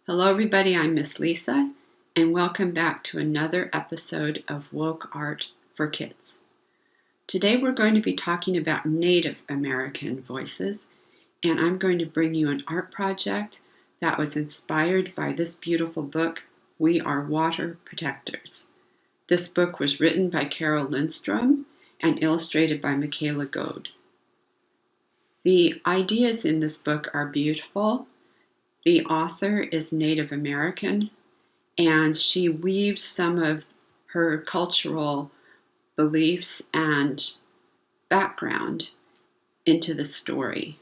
Hello everybody, I'm Miss Lisa, and welcome back to another episode of Woke Art for Kids. Today we're going to be talking about Native American voices, and I'm going to bring you an art project that was inspired by this beautiful book, We Are Water Protectors. This book was written by Carole Lindstrom and illustrated by Michaela Goade. The ideas in this book are beautiful. The author is Native American, and she weaves some of her cultural beliefs and background into the story.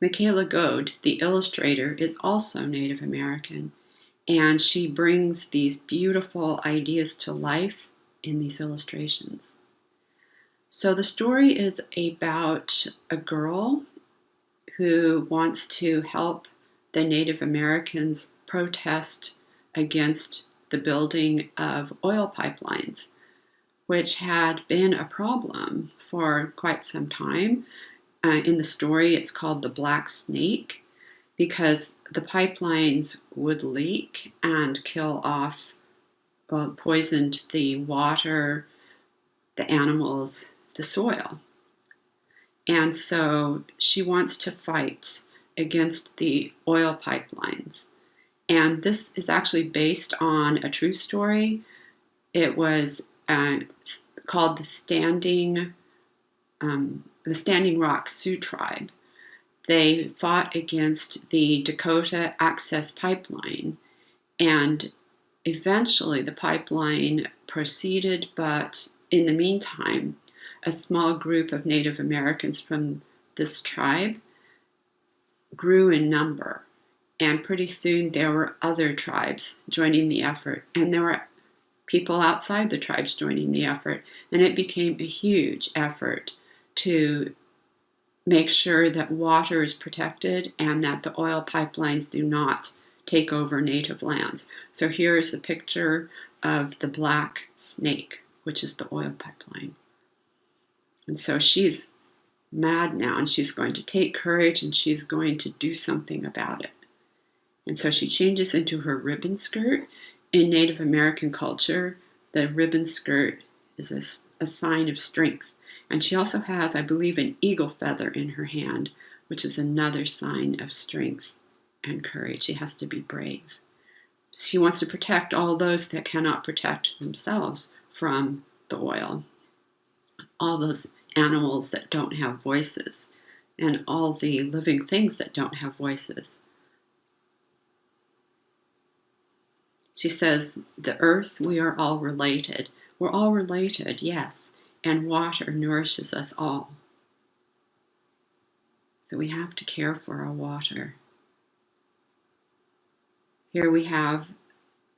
Michaela Goade, the illustrator, is also Native American, and she brings these beautiful ideas to life in these illustrations. So the story is about a girl who wants to help the Native Americans protest against the building of oil pipelines, which had been a problem for quite some time. In the story, it's called the Black Snake because the pipelines would leak and kill off, poisoned the water, the animals, the soil. And so she wants to fight against the oil pipelines. And this is actually based on a true story. It was called the Standing Rock Sioux Tribe. They fought against the Dakota Access Pipeline, and eventually the pipeline proceeded, but in the meantime, a small group of Native Americans from this tribe grew in number, and pretty soon there were other tribes joining the effort, and there were people outside the tribes joining the effort, and it became a huge effort to make sure that water is protected and that the oil pipelines do not take over native lands. So here is the picture of the Black Snake, which is the oil pipeline. And so she's mad now, and she's going to take courage, and she's going to do something about it. And so she changes into her ribbon skirt. In Native American culture, the ribbon skirt is a sign of strength. And she also has, I believe, an eagle feather in her hand, which is another sign of strength and courage. She has to be brave. She wants to protect all those that cannot protect themselves from the oil. All those animals that don't have voices, and all the living things that don't have voices. She says, the earth, we are all related. We're all related, yes, and water nourishes us all. So we have to care for our water. Here we have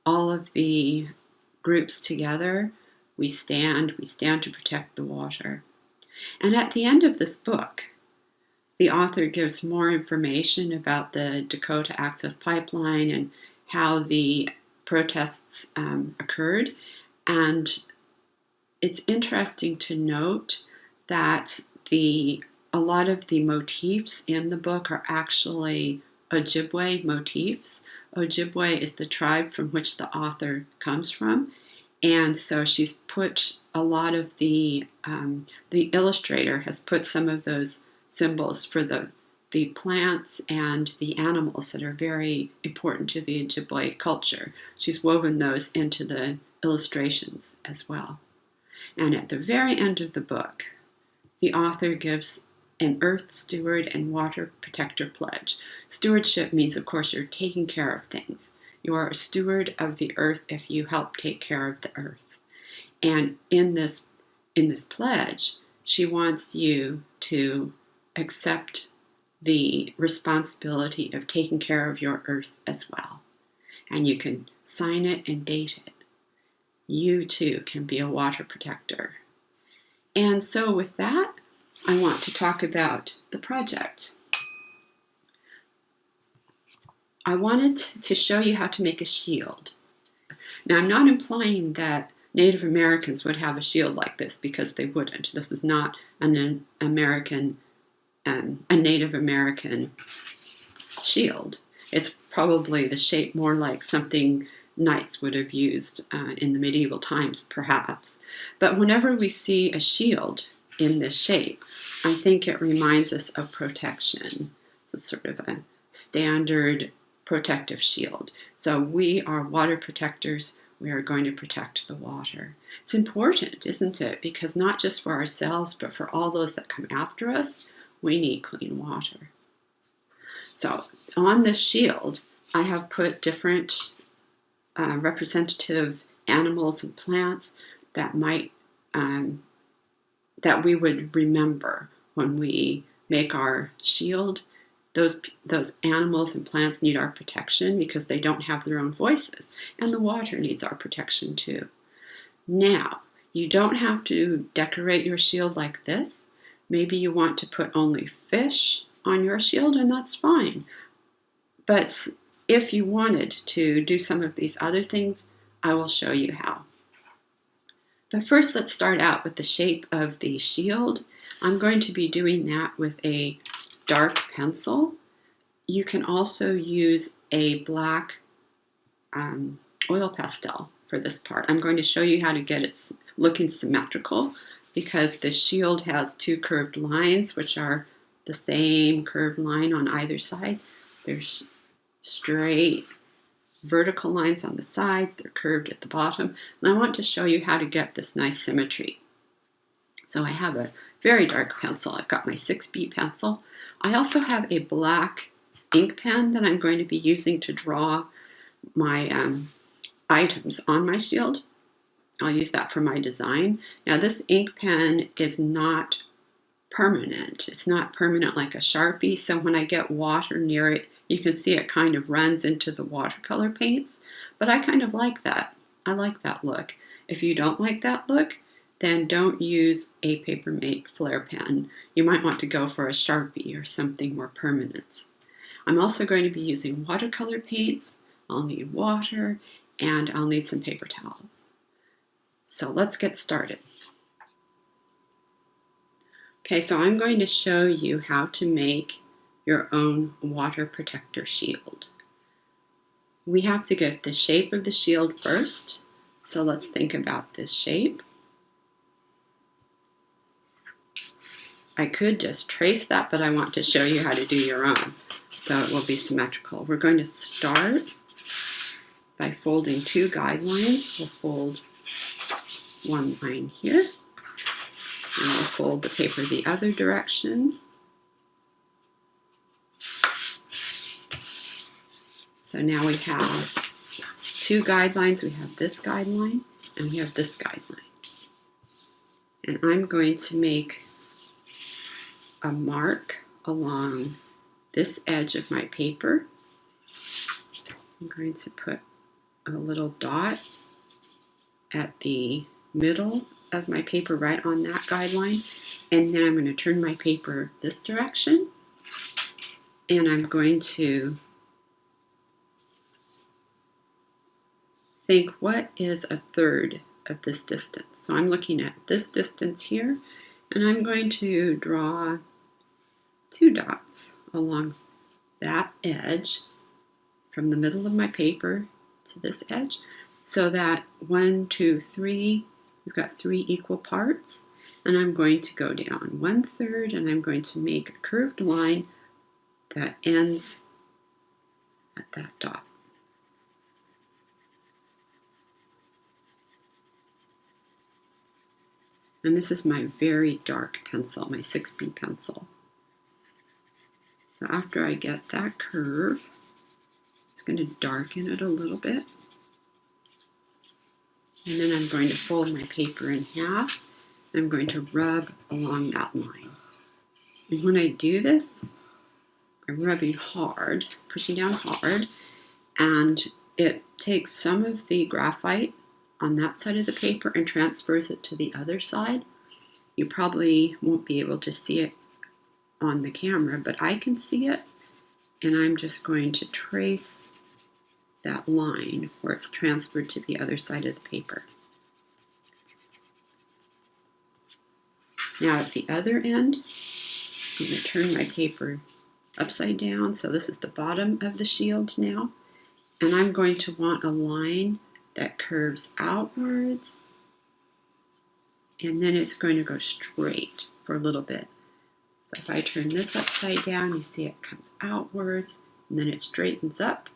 all of the groups together. We stand to protect the water. And at the end of this book, the author gives more information about the Dakota Access Pipeline and how the protests occurred. And it's interesting to note that a lot of the motifs in the book are actually Ojibwe motifs. Ojibwe is the tribe from which the author comes from. And so she's put a lot of the illustrator has put some of those symbols for the plants and the animals that are very important to the Ojibwe culture. She's woven those into the illustrations as well. And at the very end of the book, the author gives an earth steward and water protector pledge. Stewardship means, of course, you're taking care of things. You are a steward of the earth if you help take care of the earth. And in this pledge, she wants you to accept the responsibility of taking care of your earth as well. And you can sign it and date it. You too can be a water protector. And so with that, I want to talk about the project. I wanted to show you how to make a shield. Now, I'm not implying that Native Americans would have a shield like this, because they wouldn't. This is not a Native American shield. It's probably the shape more like something knights would have used in the medieval times, perhaps. But whenever we see a shield in this shape, I think it reminds us of protection. It's sort of a standard protective shield. So we are water protectors. We are going to protect the water. It's important, isn't it? Because not just for ourselves, but for all those that come after us, we need clean water. So on this shield, I have put different representative animals and plants that might that we would remember when we make our shield. Those animals and plants need our protection because they don't have their own voices, and the water needs our protection too. Now, you don't have to decorate your shield like this. Maybe you want to put only fish on your shield, and that's fine. But if you wanted to do some of these other things, I will show you how. But first, let's start out with the shape of the shield. I'm going to be doing that with a dark pencil. You can also use a black oil pastel for this part. I'm going to show you how to get it looking symmetrical because the shield has two curved lines, which are the same curved line on either side. There's straight vertical lines on the sides, they're curved at the bottom, and I want to show you how to get this nice symmetry. So I have a very dark pencil. I've got my 6B pencil. I also have a black ink pen that I'm going to be using to draw my items on my shield. I'll use that for my design. Now this ink pen is not permanent. It's not permanent like a Sharpie, so when I get water near it, you can see it kind of runs into the watercolor paints, but I kind of like that. I like that look. If you don't like that look, then don't use a Papermate Flair pen. You might want to go for a Sharpie or something more permanent. I'm also going to be using watercolor paints. I'll need water, and I'll need some paper towels. So let's get started. Okay, so I'm going to show you how to make your own water protector shield. We have to get the shape of the shield first. So let's think about this shape. I could just trace that, but I want to show you how to do your own, so it will be symmetrical. We're going to start by folding two guidelines. We'll fold one line here, and we'll fold the paper the other direction. So now we have two guidelines. We have this guideline, and we have this guideline. And I'm going to make a mark along this edge of my paper. I'm going to put a little dot at the middle of my paper right on that guideline, and then I'm going to turn my paper this direction, and I'm going to think, what is a third of this distance? So I'm looking at this distance here, and I'm going to draw two dots along that edge from the middle of my paper to this edge, so that 1, 2, 3, we've got 3 equal parts, and I'm going to go down 1/3, and I'm going to make a curved line that ends at that dot. And this is my very dark pencil, my 6B pencil. So after I get that curve, it's going to darken it a little bit. And then I'm going to fold my paper in half. I'm going to rub along that line. And when I do this, I'm rubbing hard, pushing down hard, and it takes some of the graphite on that side of the paper and transfers it to the other side. You probably won't be able to see it on the camera, but I can see it, and I'm just going to trace that line where it's transferred to the other side of the paper. Now at the other end, I'm going to turn my paper upside down. So this is the bottom of the shield now. And I'm going to want a line that curves outwards, and then it's going to go straight for a little bit. So if I turn this upside down, you see it comes outwards, and then it straightens up.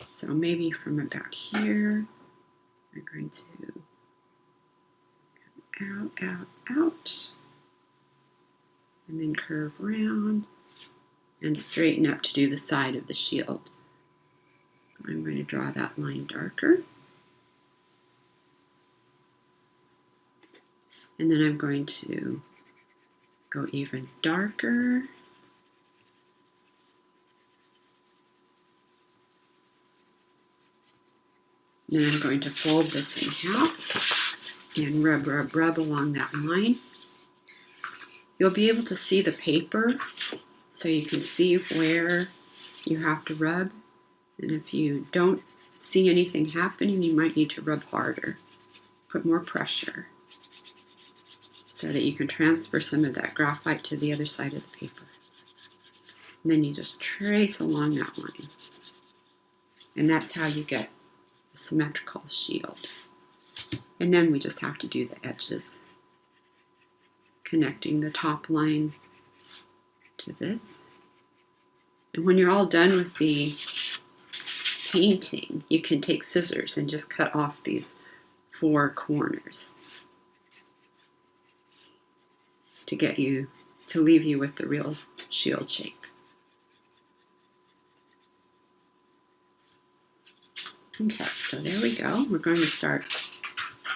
So maybe from about here, I'm going to come out, and then curve around and straighten up to do the side of the shield. So I'm going to draw that line darker. And then I'm going to go even darker. Then I'm going to fold this in half and rub along that line. You'll be able to see the paper, so you can see where you have to rub. And if you don't see anything happening, you might need to rub harder. Put more pressure so that you can transfer some of that graphite to the other side of the paper. And then you just trace along that line. And that's how you get a symmetrical shield. And then we just have to do the edges, connecting the top line to this. And when you're all done with the painting, you can take scissors and just cut off these 4 corners to leave you with the real shield shape. Okay, so there we go. We're going to start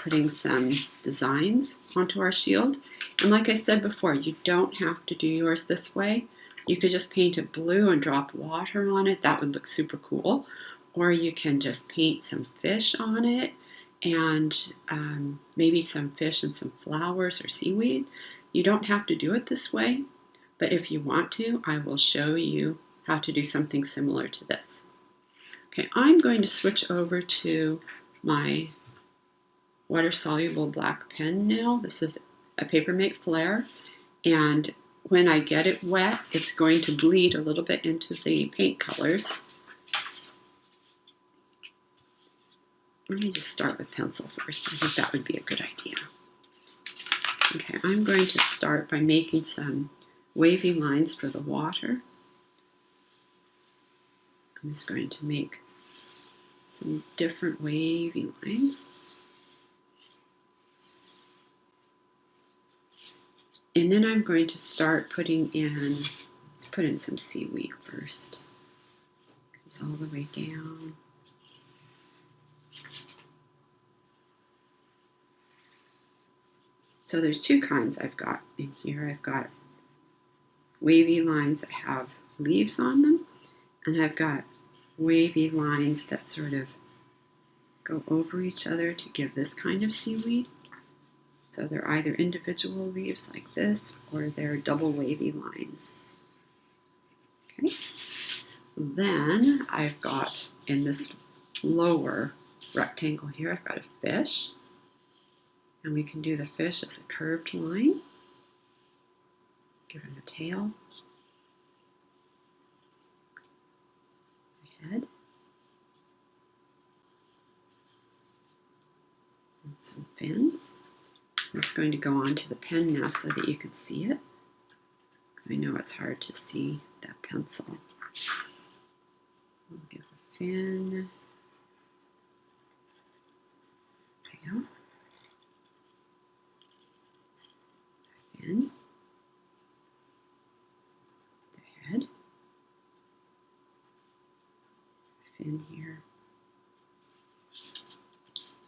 putting some designs onto our shield. And like I said before, you don't have to do yours this way. You could just paint it blue and drop water on it. That would look super cool. Or you can just paint some fish on it, and maybe some fish and some flowers or seaweed. You don't have to do it this way, but if you want to, I will show you how to do something similar to this. Okay, I'm going to switch over to my water-soluble black pen now. This is a Papermate Flare, and when I get it wet, it's going to bleed a little bit into the paint colors. Let me just start with pencil first. I think that would be a good idea. Okay, I'm going to start by making some wavy lines for the water. I'm just going to make some different wavy lines. And then I'm going to start putting in, let's put in some seaweed first. Comes all the way down. So there's 2 kinds I've got in here. I've got wavy lines that have leaves on them, and I've got wavy lines that sort of go over each other to give this kind of seaweed. So they're either individual leaves like this, or they're double wavy lines. Okay. Then I've got, in this lower rectangle here, I've got a fish. And we can do the fish as a curved line. Give him a tail, a head, and some fins. I'm just going to go onto the pen now so that you can see it, because I know it's hard to see that pencil. We'll give a fin, tail, a fin, the head, a fin here.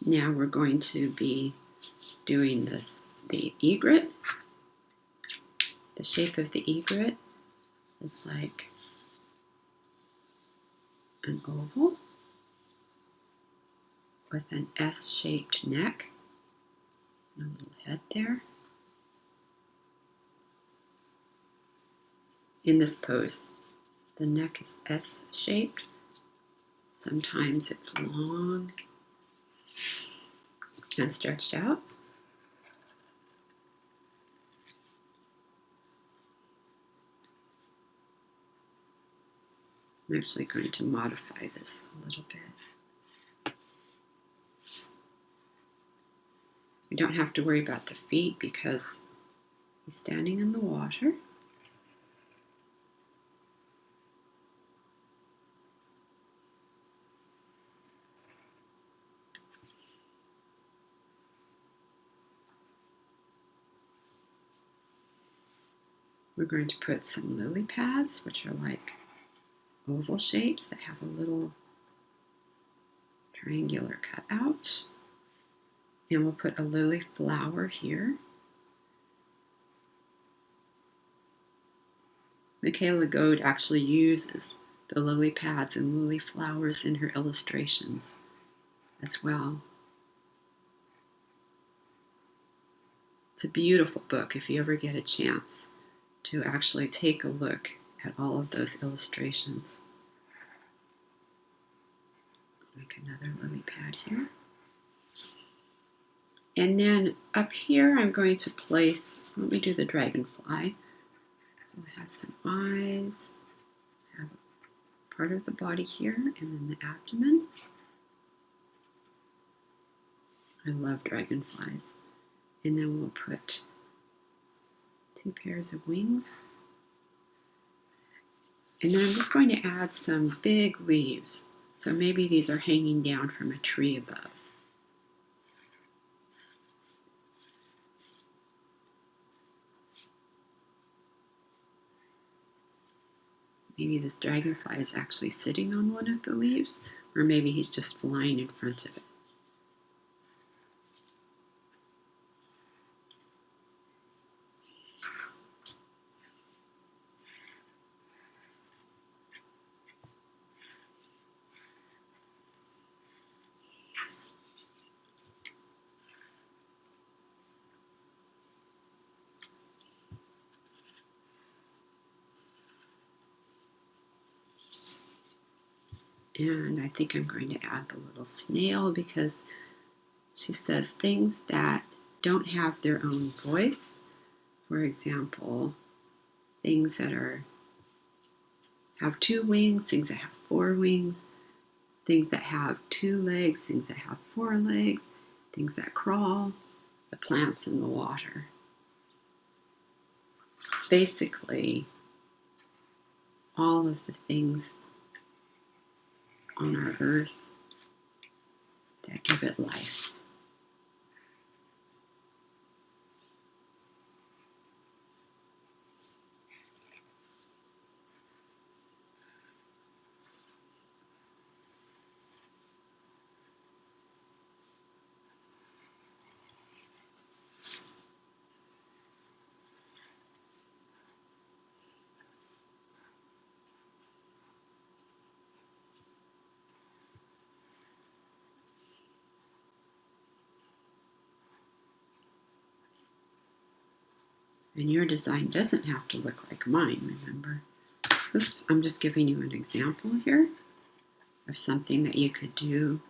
Now we're going to be doing this, the egret. The shape of the egret is like an oval with an S-shaped neck and a little head there. In this pose, the neck is S-shaped. Sometimes it's long and stretched out. I'm actually going to modify this a little bit. We don't have to worry about the feet because he's standing in the water. We're going to put some lily pads, which are like oval shapes that have a little triangular cutout. And we'll put a lily flower here. Michaela Goade actually uses the lily pads and lily flowers in her illustrations as well. It's a beautiful book if you ever get a chance to actually take a look at all of those illustrations. Make another lily pad here. And then up here I'm going to place, let me do the dragonfly. So we'll have some eyes, have part of the body here, and then the abdomen. I love dragonflies. And then we'll put 2 pairs of wings. And then I'm just going to add some big leaves. So maybe these are hanging down from a tree above. Maybe this dragonfly is actually sitting on one of the leaves, or maybe he's just flying in front of it. And I think I'm going to add the little snail because she says things that don't have their own voice. For example, things that have 2 wings, things that have 4 wings, things that have 2 legs, things that have 4 legs, things that crawl, the plants in the water. Basically, all of the things on our earth that give it life. And your design doesn't have to look like mine, remember? Oops, I'm just giving you an example here of something that you could do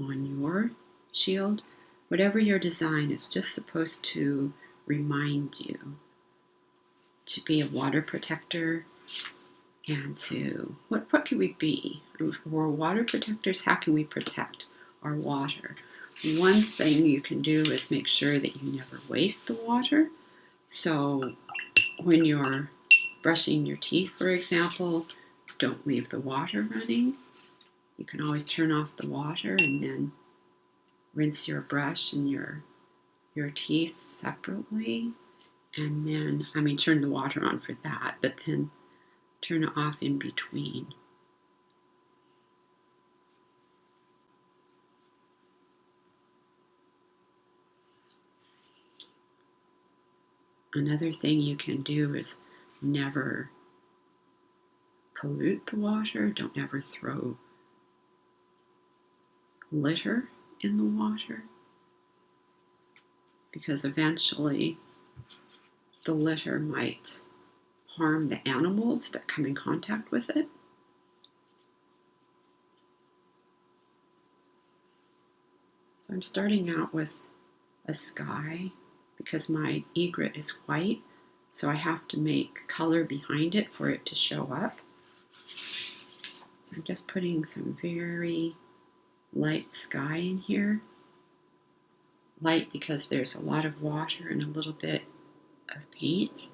on your shield. Whatever your design is just supposed to remind you to be a water protector and to, what can we be? If we're water protectors, how can we protect our water? One thing you can do is make sure that you never waste the water. So when you're brushing your teeth, for example, don't leave the water running. You can always turn off the water and then rinse your brush and your teeth separately. And then, turn the water on for that, but then turn it off in between. Another thing you can do is never pollute the water. Don't ever throw litter in the water, because eventually the litter might harm the animals that come in contact with it. So I'm starting out with a sky because my egret is white, so I have to make color behind it for it to show up. I'm just putting some very light sky in here. Light because there's a lot of water and a little bit of paint.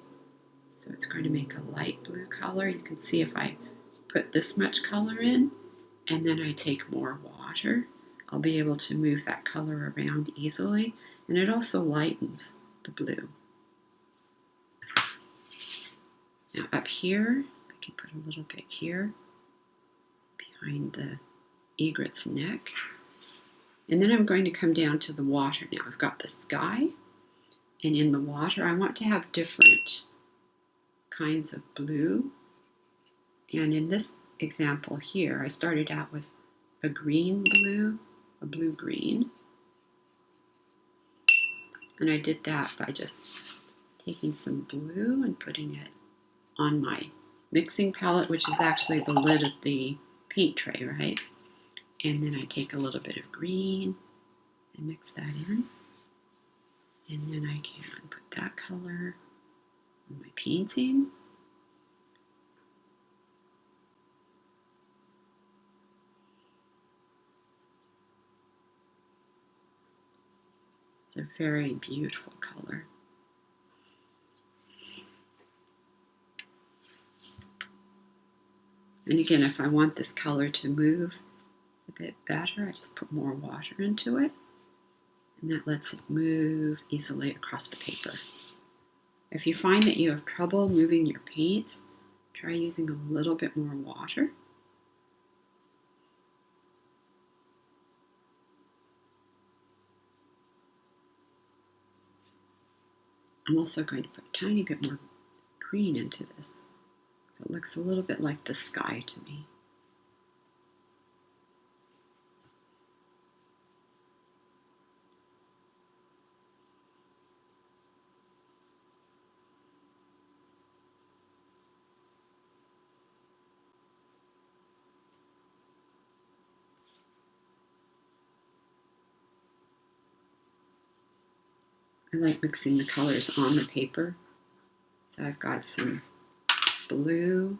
So it's going to make a light blue color. You can see if I put this much color in and then I take more water, I'll be able to move that color around easily. And it also lightens the blue. Now up here, I can put a little bit here behind the egret's neck. And then I'm going to come down to the water now. I've got the sky, and in the water I want to have different kinds of blue. And in this example here, I started out with a green blue, a blue green. And I did that by just taking some blue and putting it on my mixing palette, which is actually the lid of the paint tray, right? And then I take a little bit of green and mix that in. And then I can put that color on my painting. It's a very beautiful color. And again, if I want this color to move a bit better, I just put more water into it. And that lets it move easily across the paper. If you find that you have trouble moving your paints, try using a little bit more water. I'm also going to put a tiny bit more green into this, so it looks a little bit like the sky to me. I like mixing the colors on the paper. So I've got some blue,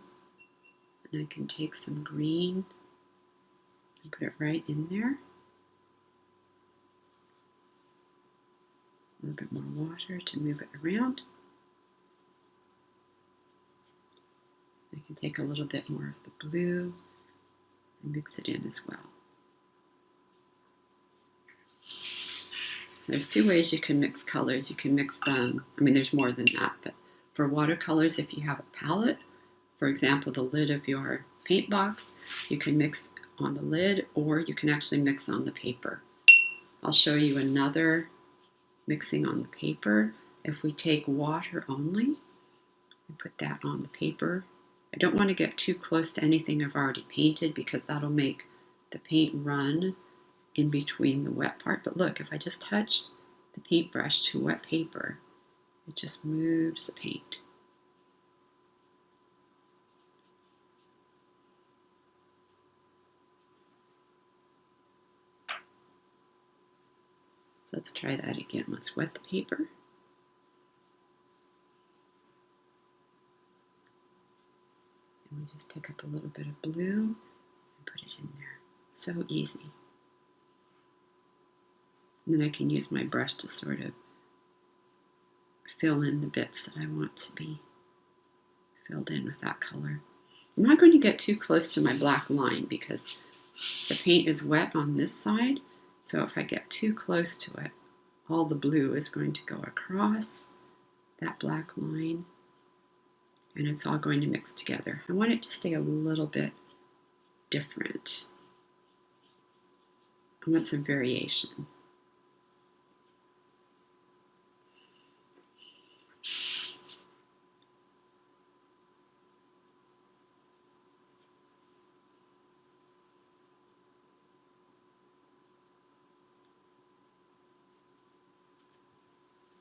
and I can take some green and put it right in there. A little bit more water to move it around. I can take a little bit more of the blue and mix it in as well. There's two ways you can mix colors. You can mix them, there's more than that, but for watercolors, if you have a palette, for example, the lid of your paint box, you can mix on the lid, or you can actually mix on the paper. I'll show you another mixing on the paper. If we take water only and put that on the paper, I don't want to get too close to anything I've already painted because that'll make the paint run in between the wet part. But look, if I just touch the paintbrush to wet paper, it just moves the paint. So let's try that again. Let's wet the paper. And we just pick up a little bit of blue and put it in there. So easy. And then I can use my brush to sort of fill in the bits that I want to be filled in with that color. I'm not going to get too close to my black line because the paint is wet on this side. So if I get too close to it, all the blue is going to go across that black line and it's all going to mix together. I want it to stay a little bit different. I want some variation.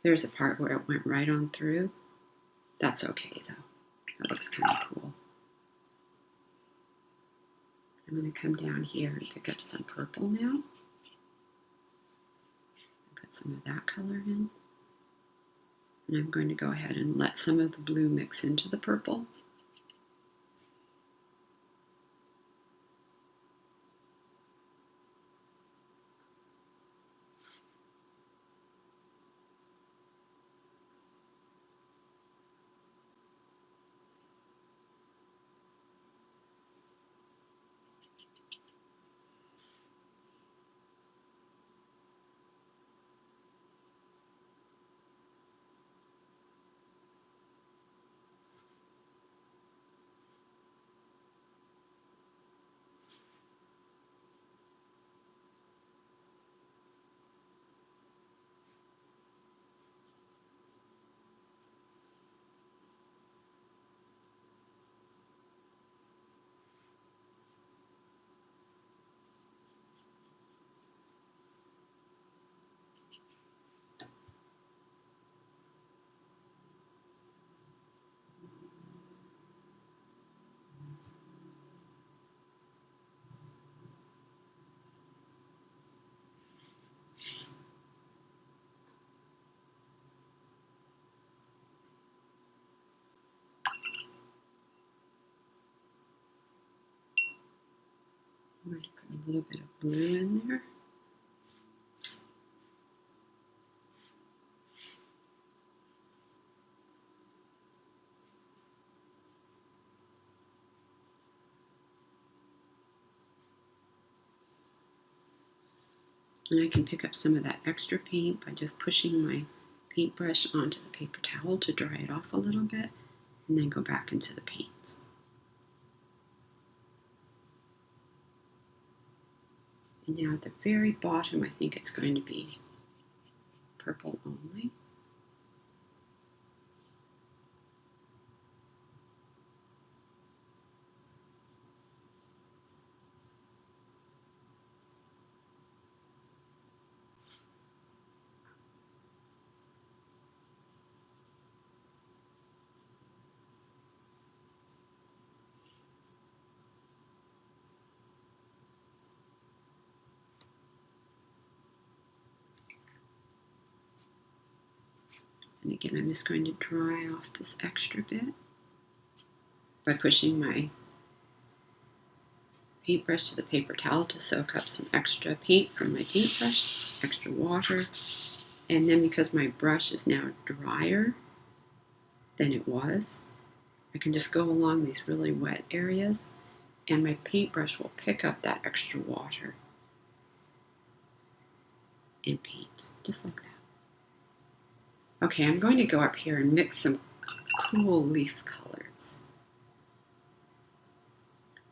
There's a part where it went right on through. That's okay though. That looks kind of cool. I'm going to come down here and pick up some purple now. Put some of that color in. And I'm going to go ahead and let some of the blue mix into the purple. I'm going to put a little bit of blue in there. And I can pick up some of that extra paint by just pushing my paintbrush onto the paper towel to dry it off a little bit, and then go back into the paints. And now at the very bottom, I think it's going to be purple only. And again, I'm just going to dry off this extra bit by pushing my paintbrush to the paper towel to soak up some extra paint from my paintbrush, extra water. And then because my brush is now drier than it was, I can just go along these really wet areas and my paintbrush will pick up that extra water and paint, just like that. Okay, I'm going to go up here and mix some cool leaf colors.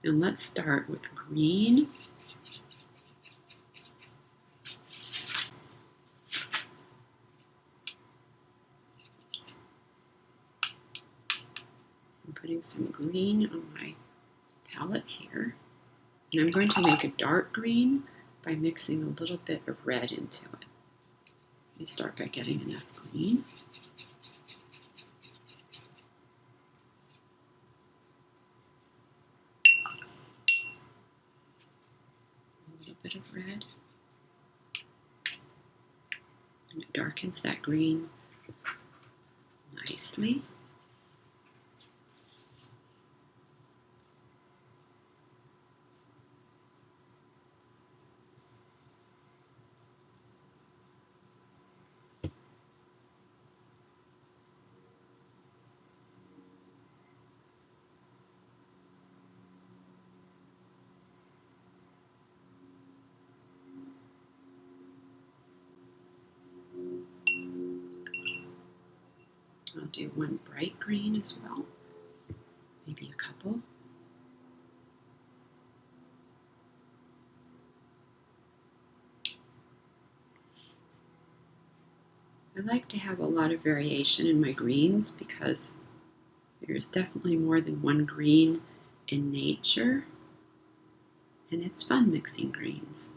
And let's start with green. I'm putting some green on my palette here. And I'm going to make a dark green by mixing a little bit of red into it. Let me start by getting enough green. A little bit of red. And it darkens that green nicely. I'll do one bright green as well, maybe a couple. I like to have a lot of variation in my greens because there's definitely more than one green in nature, and it's fun mixing greens.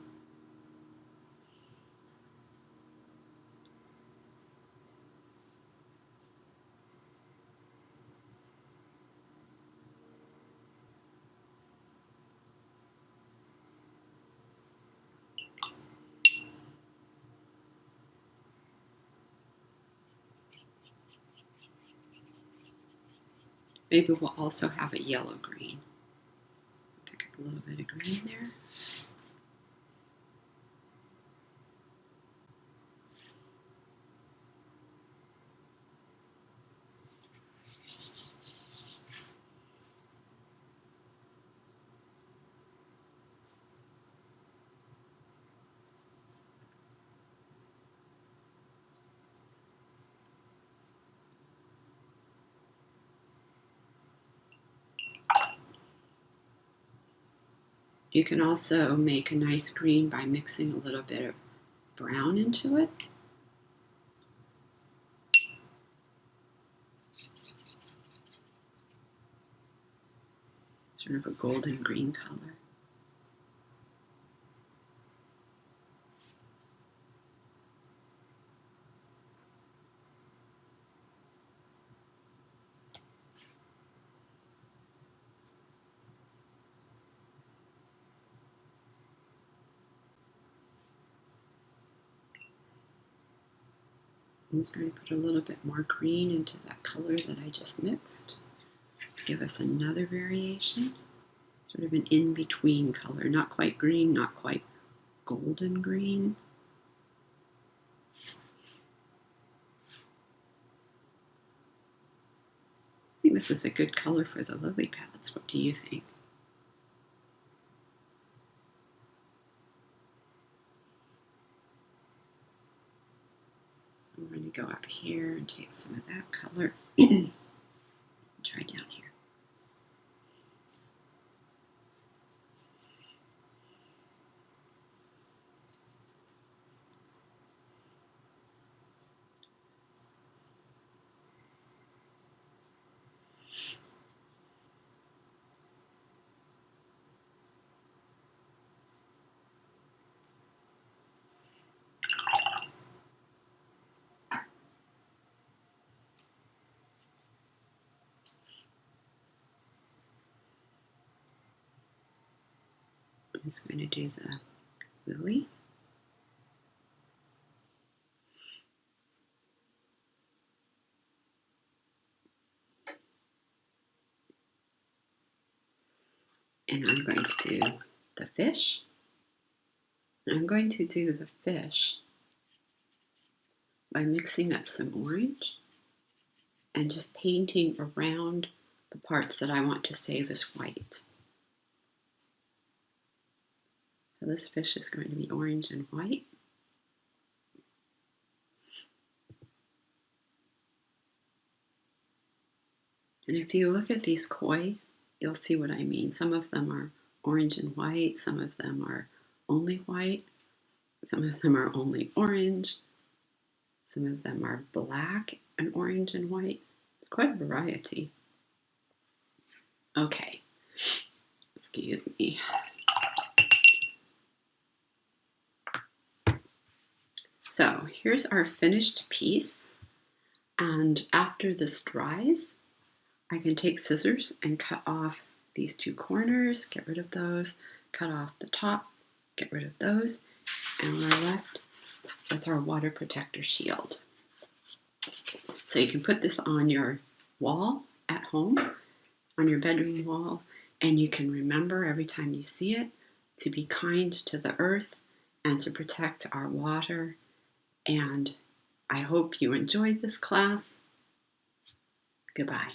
Maybe we'll also have a yellow green. Pick up a little bit of green there. You can also make a nice green by mixing a little bit of brown into it. Sort of a golden green color. I'm just going to put a little bit more green into that color that I just mixed. Give us another variation. sort of an in-between color, not quite green, not quite golden green. I think this is a good color for the lily pads. What do you think? I'm going to go up here and take some of that color. Try down here. I'm just going to do the lily. And I'm going to do the fish. I'm going to do the fish by mixing up some orange and just painting around the parts that I want to save as white. So this fish is going to be orange and white. And if you look at these koi, you'll see what I mean. Some of them are orange and white, some of them are only white, some of them are only orange, some of them are black and orange and white. It's quite a variety. Okay, excuse me. So here's our finished piece. And after this dries, I can take scissors and cut off these two corners, get rid of those, cut off the top, get rid of those, and we're left with our water protector shield. So you can put this on your wall at home, on your bedroom wall, and you can remember every time you see it to be kind to the earth and to protect our water. And I hope you enjoyed this class. Goodbye.